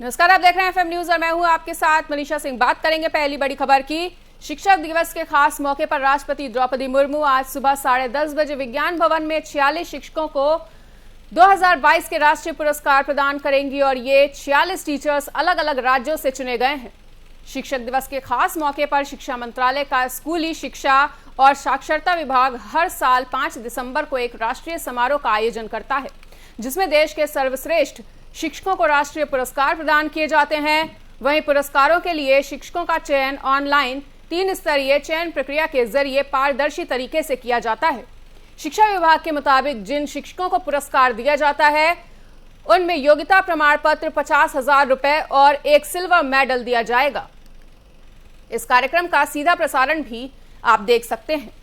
नमस्कार, आप देख रहे हैं एफएम न्यूज और मैं हूं आपके साथ मनीषा सिंह। बात करेंगे पहली बड़ी खबर की। शिक्षक दिवस के खास मौके पर राष्ट्रपति द्रौपदी मुर्मू आज सुबह 10:30 बजे विज्ञान भवन में 46 शिक्षकों को 2022 के राष्ट्रीय पुरस्कार प्रदान करेंगी और ये 46 टीचर्स अलग अलग राज्यों से चुने गए हैं। शिक्षक दिवस के खास मौके पर शिक्षा मंत्रालय का स्कूली शिक्षा और साक्षरता विभाग हर साल 5 दिसंबर को एक राष्ट्रीय समारोह का आयोजन करता है, जिसमें देश के सर्वश्रेष्ठ शिक्षकों को राष्ट्रीय पुरस्कार प्रदान किए जाते हैं। वहीं पुरस्कारों के लिए शिक्षकों का चयन ऑनलाइन 3 स्तरीय चयन प्रक्रिया के जरिए पारदर्शी तरीके से किया जाता है। शिक्षा विभाग के मुताबिक जिन शिक्षकों को पुरस्कार दिया जाता है उनमें योग्यता प्रमाण पत्र, 50,000 रुपए और एक सिल्वर मेडल दिया जाएगा। इस कार्यक्रम का सीधा प्रसारण भी आप देख सकते हैं।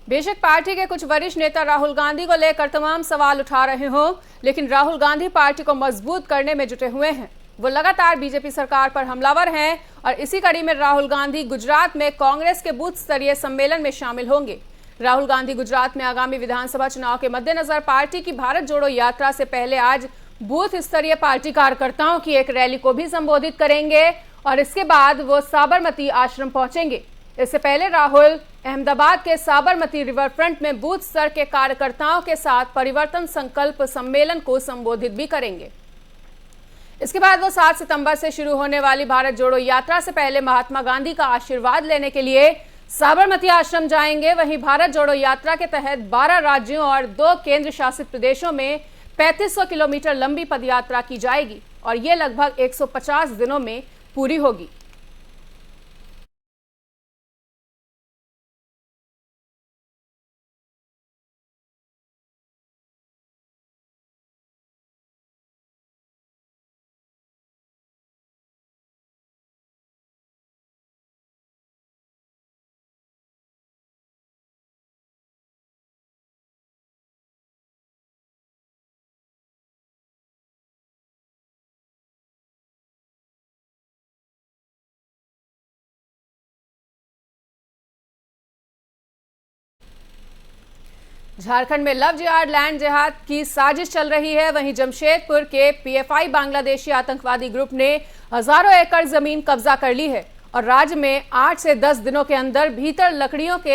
बेशक पार्टी के कुछ वरिष्ठ नेता राहुल गांधी को लेकर तमाम सवाल उठा रहे हों, लेकिन राहुल गांधी पार्टी को मजबूत करने में जुटे हुए हैं। वो लगातार बीजेपी सरकार पर हमलावर हैं और इसी कड़ी में राहुल गांधी गुजरात में कांग्रेस के बूथ स्तरीय सम्मेलन में शामिल होंगे। राहुल गांधी गुजरात में आगामी विधानसभा चुनाव के मद्देनजर पार्टी की भारत जोड़ो यात्रा से पहले आज बूथ स्तरीय पार्टी कार्यकर्ताओं की एक रैली को भी संबोधित करेंगे और इसके बाद वो साबरमती आश्रम पहुंचेंगे। इससे पहले राहुल अहमदाबाद के साबरमती रिवर फ्रंट में बूथ स्तर के कार्यकर्ताओं के साथ परिवर्तन संकल्प सम्मेलन को संबोधित भी करेंगे। इसके बाद वो 7 सितंबर से शुरू होने वाली भारत जोड़ो यात्रा से पहले महात्मा गांधी का आशीर्वाद लेने के लिए साबरमती आश्रम जाएंगे। वहीं भारत जोड़ो यात्रा के तहत 12 राज्यों और 2 केंद्र शासित प्रदेशों में 3500 किलोमीटर लंबी पदयात्रा की जाएगी और ये लगभग 150 दिनों में पूरी होगी। झारखंड में लव जिहाद लैंड जिहाद की साजिश चल रही है। वहीं जमशेदपुर के पीएफआई बांग्लादेशी आतंकवादी ग्रुप ने हजारों एकड़ जमीन कब्जा कर ली है और राज्य में 8 से 10 दिनों के अंदर भीतर लड़कियों की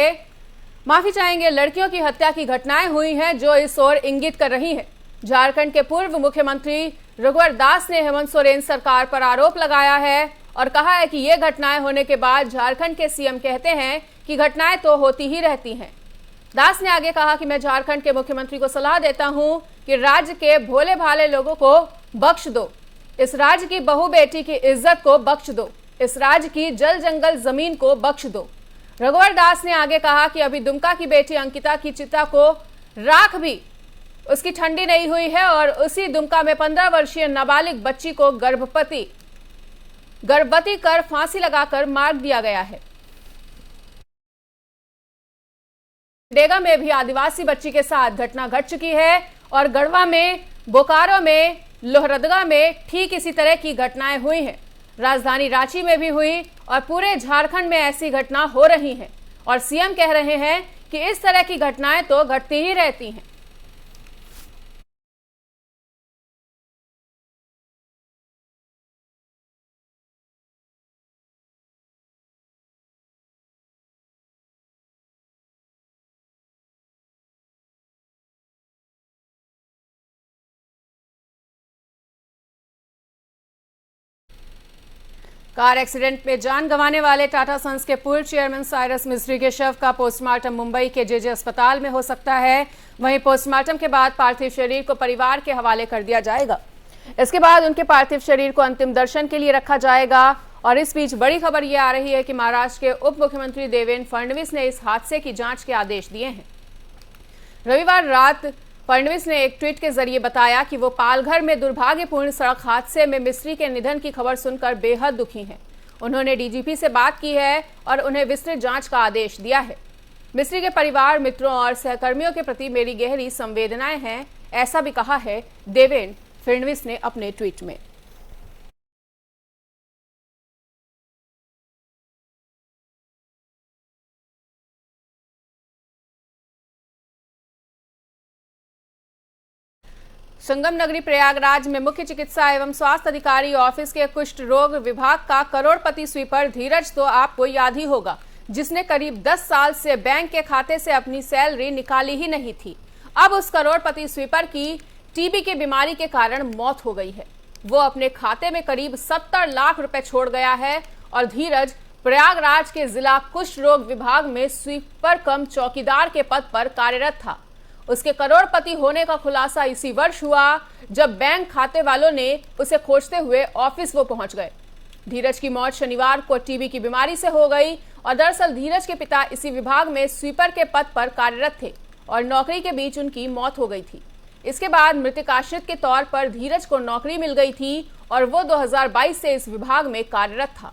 हत्या की घटनाएं हुई हैं, जो इस ओर इंगित कर रही हैं। झारखंड के पूर्व मुख्यमंत्री रघुवर दास ने हेमंत सोरेन सरकार पर आरोप लगाया है और कहा है कि ये घटनाएं होने के बाद झारखंड के सीएम कहते हैं कि घटनाएं तो होती ही रहती हैं। दास ने आगे कहा कि मैं झारखंड के मुख्यमंत्री को सलाह देता हूं कि राज्य के भोले भाले लोगों को बख्श दो, इस राज्य की बहू बेटी की इज्जत को बख्श दो, इस राज्य की जल जंगल जमीन को बख्श दो। रघुवर दास ने आगे कहा कि अभी दुमका की बेटी अंकिता की चिता को राख भी उसकी ठंडी नहीं हुई है और उसी दुमका में 15 वर्षीय नाबालिग बच्ची को गर्भवती कर फांसी लगाकर मार दिया गया है। डेगा में भी आदिवासी बच्ची के साथ घटना घट चुकी है और गढ़वा में, बोकारो में, लोहरदगा में ठीक इसी तरह की घटनाएं हुई हैं। राजधानी रांची में भी हुई और पूरे झारखंड में ऐसी घटना हो रही हैं और सीएम कह रहे हैं कि इस तरह की घटनाएं तो घटती ही रहती हैं। कार एक्सीडेंट में जान गंवाने वाले टाटा सन्स के पूर्व चेयरमैन साइरस मिस्त्री के शव का पोस्टमार्टम मुंबई के जेजे अस्पताल में हो सकता है। वहीं पोस्टमार्टम के बाद पार्थिव शरीर को परिवार के हवाले कर दिया जाएगा। इसके बाद उनके पार्थिव शरीर को अंतिम दर्शन के लिए रखा जाएगा। और इस बीच बड़ी खबर यह आ रही है कि महाराष्ट्र के उप मुख्यमंत्री देवेंद्र फडणवीस ने इस हादसे की जांच के आदेश दिए हैं। रविवार रात फडणवीस ने एक ट्वीट के जरिए बताया कि वो पालघर में दुर्भाग्यपूर्ण सड़क हादसे में मिस्त्री के निधन की खबर सुनकर बेहद दुखी हैं। उन्होंने डीजीपी से बात की है और उन्हें विस्तृत जांच का आदेश दिया है। मिस्त्री के परिवार, मित्रों और सहकर्मियों के प्रति मेरी गहरी संवेदनाएं हैं, ऐसा भी कहा है देवेंद्र फडणवीस ने अपने ट्वीट में। संगम नगरी प्रयागराज में मुख्य चिकित्सा एवं स्वास्थ्य अधिकारी ऑफिस के कुष्ठ रोग विभाग का करोड़पति स्वीपर धीरज तो आपको याद ही होगा, जिसने करीब 10 साल से बैंक के खाते से अपनी सैलरी निकाली ही नहीं थी। अब उस करोड़पति स्वीपर की टीबी की बीमारी के कारण मौत हो गई है। वो अपने खाते में करीब 70 लाख रुपए छोड़ गया है और धीरज प्रयागराज के जिला कुष्ठ रोग विभाग में स्वीपर कम चौकीदार के पद पर कार्यरत था। उसके करोड़पति होने का खुलासा इसी वर्ष हुआ जब बैंक खाते वालों ने उसे खोजते हुए ऑफिस वो पहुंच गए। धीरज की मौत शनिवार को टीबी की बीमारी से हो गई और दरअसल धीरज के पिता इसी विभाग में स्वीपर के पद पर कार्यरत थे और नौकरी के बीच उनकी मौत हो गई थी। इसके बाद मृतक आश्रित के तौर पर धीरज को नौकरी मिल गई थी और वो 2022 से इस विभाग में कार्यरत था।